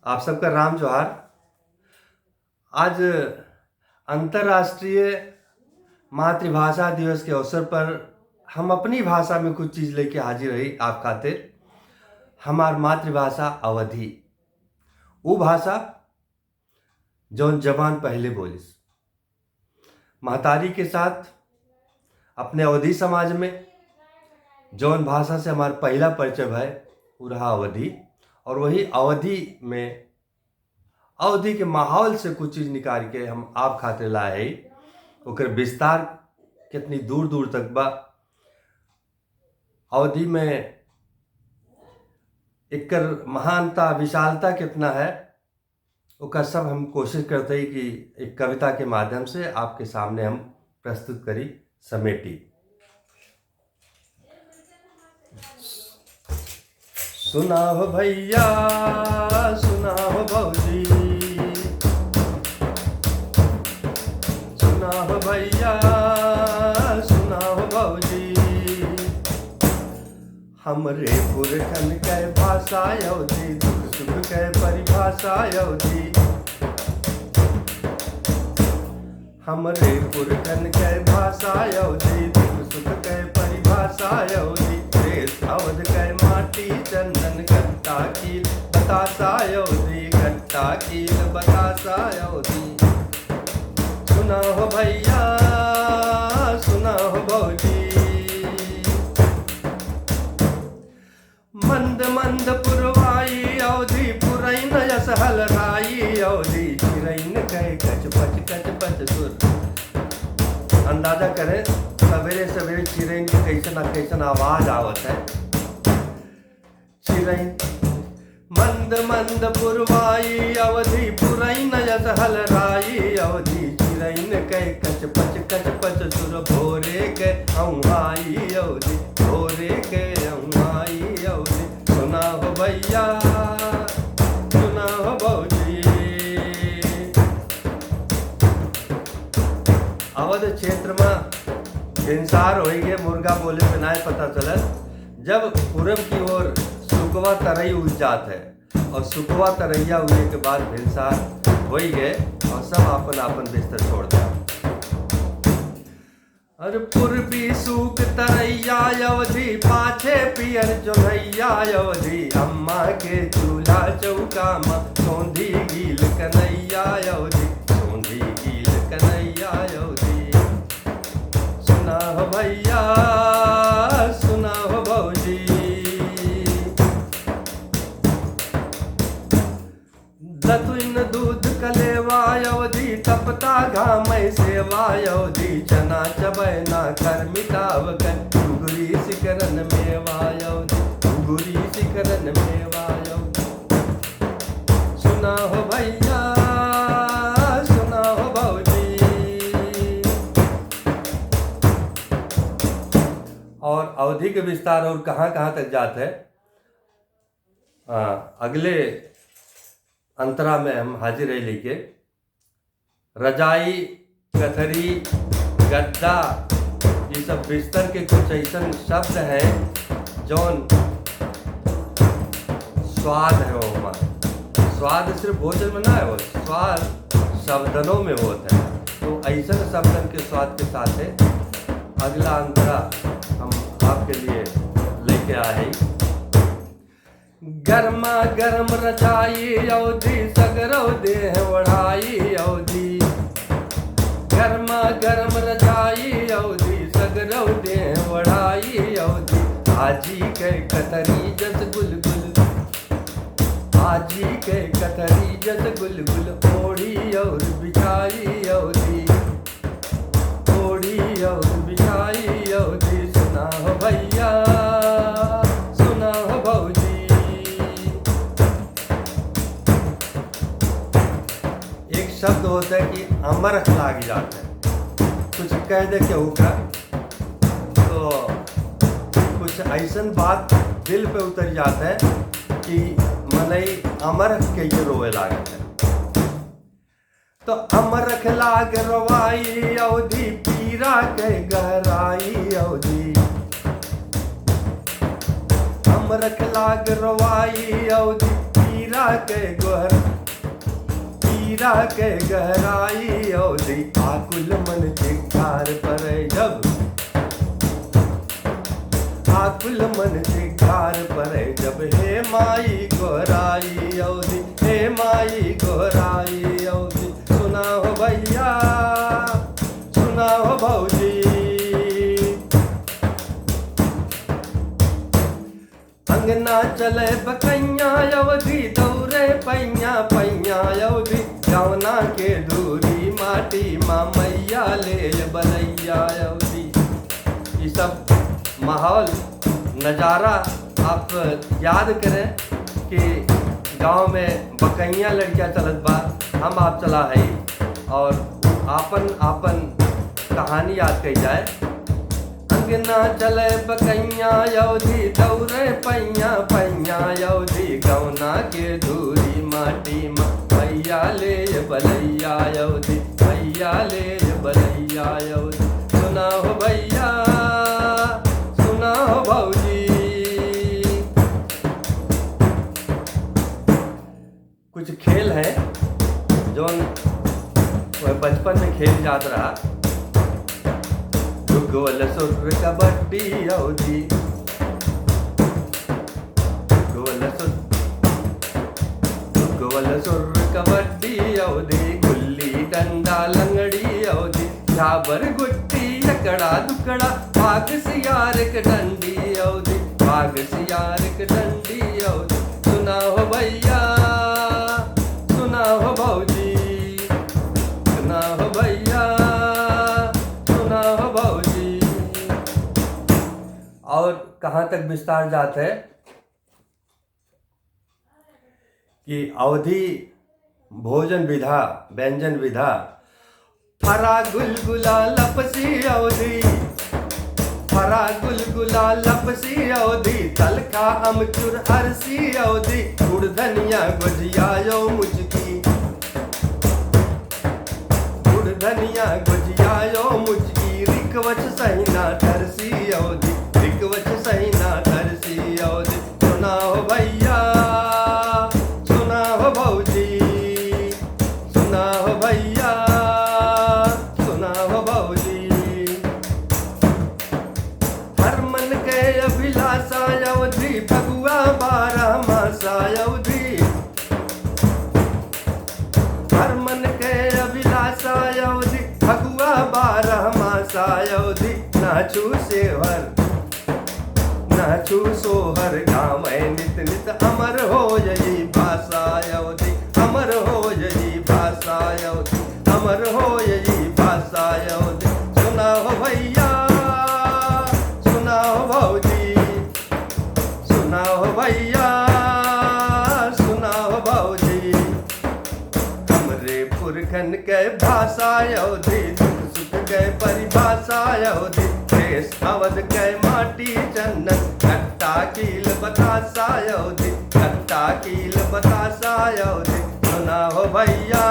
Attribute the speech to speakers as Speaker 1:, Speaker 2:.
Speaker 1: आप सबका राम जोहार। आज अंतर्राष्ट्रीय मातृभाषा दिवस के अवसर पर हम अपनी भाषा में कुछ चीज़ लेके हाजिर रही आप खातिर। हमार मातृभाषा अवधी, वो भाषा जौन जवान पहले बोलिस। महतारी के साथ अपने अवधी समाज में जौन भाषा से हमार पहला परिचय भय वो रहा अवधी। और वही अवधि में अवधि के माहौल से कुछ चीज़ निकाल के हम आप खातिर लाए है। ओकर विस्तार कितनी दूर दूर तक बा। अवधि में एकर महानता विशालता कितना है, ओका सब हम कोशिश करते हैं कि एक कविता के माध्यम से आपके सामने हम प्रस्तुत करी समेटी। सुना हो भैया, सुना हो भौजी, सुना हो भैया, सुना हो भौजी। हमरे पुरखन के भाषा अवधि, दुख सुख के परिभाषा अवधि। हमरे पुरखन के भाषा अवधि, दुख सुख के परिभाषा अवधि। देश अवध के माटी चंदन गट्टा कील बतासा अवधि, गट्टा कील बतासा अवधि। सुना हो भैया, सुना हो भौजी। मंद मंद पुरवाई अवधि, पुरैन यस हलराई अवधि। चिरैन कहे कच पच सुर। अंदाजा करें सवेरे सवेरे चिरैन के कैसन आवाज आवत है। चिरैन मंद मंद पुरवाई अवधि, पुरैन यस हलराई अवधि। चिरैन कहे कच पच सुर। भोरे के औहाई अवधि, भोरे के औहाई अवधि। सुना हो भैया, सुना हो भौजी। अवध क्षेत्र में भिनसार हो गए, मुर्गा बोले पे नाय पता चलत। जब पूरब की ओर सुकवा तरई उग जात है और सुकवा तरैया हुए के बाद भिनसार हो गए और सब आपन आपन बिस्तर छोड़ दिया। अरे पूर्वी सूख तरैया अवधि, पाछे पियर जोधैया अवधि। अम्मा के चूल्हा चौका में सौंधी गील कन्हैया अवधि, सौंधी गील कन्हैया अवधि। सुना हो भैया, सुना हो भौजी। दतुइन दूध कलेवा अवधि, तपता घाम सेवा अवधि। चना चबैना कर मिटाव कर, घुघरी शिकरन मेवा अवधि, घुघरी शिकरन मेवा अवधि। सुना हो भैया, सुना हो भौजी। और अवधि के विस्तार और कहाँ कहाँ तक जाते हैं, अगले अंतरा में हम हाजिर है लेके। रजाई, कथरी, गद्दा, ये सब बिस्तर के कुछ ऐसा शब्द हैं जौन स्वाद है। वो स्वाद सिर्फ भोजन में ना है, वो स्वाद शब्दनों में होता है। तो ऐसा शब्दन के स्वाद के साथ है अगला अंतरा हम आपके लिए लेके आए हैं। गर्मा गर्म रचाई अवधि, सगरव देह ओढ़ाई अवधि। गर्मा गर्म रचाई अवधि, सगरव देह ओढ़ाई अवधि। आजी के कतरी जस गुलगुल, आजी के कतरी जस गुलगुल। ओढ़ी और बिछाई अवधि, ओढ़ी और बिछाई अवधि। सुना हो भैया, सुना हो भौजी। शब्द होता है कि अमर लाग जाता है। कुछ कह दे के होगा तो कुछ ऐसा बात दिल पे उतर जाता है कि मनई अमर के रोए लागत है। तो अमर लाग रवाई अवधि, पीरा के गहराई अवधि। अमर लाग रवाई अवधि, हीरा के गहराई अवधि आकुल मन चिक्कार परे जब आकुल मन चिक्कार परे जब हे माई गोहराई अवधि हे माई गोहराई अवधि सुना हो भैया सुना हो भौजी अंगना चले बकैया अवधि दौरे पैया अवधि गवना के दूरी माटी माँ मैया ले बलैया अवधि। ये सब माहौल नज़ारा आप याद करें कि गांव में बकैया लड़कियाँ चलत बा हम आप चला है और आपन कहानी याद कही जाए। अंगना चले बकैया अवधि दौरे पैया अवधि गवना के दूरी माटी मैया ले बलैया अवधि मैया ले बलैया अवधि सुना हो भैया सुना हो भौजी। कुछ खेल है जो बचपन में खेल जात रहा। गोल सुर कबड्डी अवधि गोल सुर कबड्डी अवधि गुल्ली डंडा लंगड़ी अवधि झाबर गुट्टी अकड़ा दुकड़ा भाग सियार के डंडी अवधि भाग सियार के डंडी अवधि सुना हो भैया सुना हो भौजी सुना हो भैया सुना हो भौजी। और कहाँ तक विस्तार जात है कि अवधि भोजन विधा व्यंजन विधा फरा गुलगुला लपसी अवधि फरा गुलगुला लपसी अवधि तलखा अमचूर अरसी अवधि गुड़ धनिया गुजिया यो मुचकी गुड़ धनिया गुजिया यो मुचकी रिकवच सहीना तरसी अवधि रिकवच सहीना तरसी अवधि सुना हो भैया सुना हो भौजी सुना हो भैया सुना हो भौजी। हर मन के अभिलाषा अवधि फगुआ 12 मासा अवधि हर मन के अभिलाषा अवधि फगुआ 12 मासा अवधि नाचू सेवर नाचू सोहर गाँव नित नित अमर हो यही भाषा अवधि अमर हो यही भाषा अवधि अमर हो यही भाषा अवधि सुना हो भैया सुना हो भौजी सुना हो भैया सुना हो भौजी। हमरे पुरखन के भाषा अवधि दुख सुख के परिभाषा अवधि देश अवध के माटी चंदन खट्टा कील बतासा अवधि खट्टा कील बतासा अवधि सुना हो भैया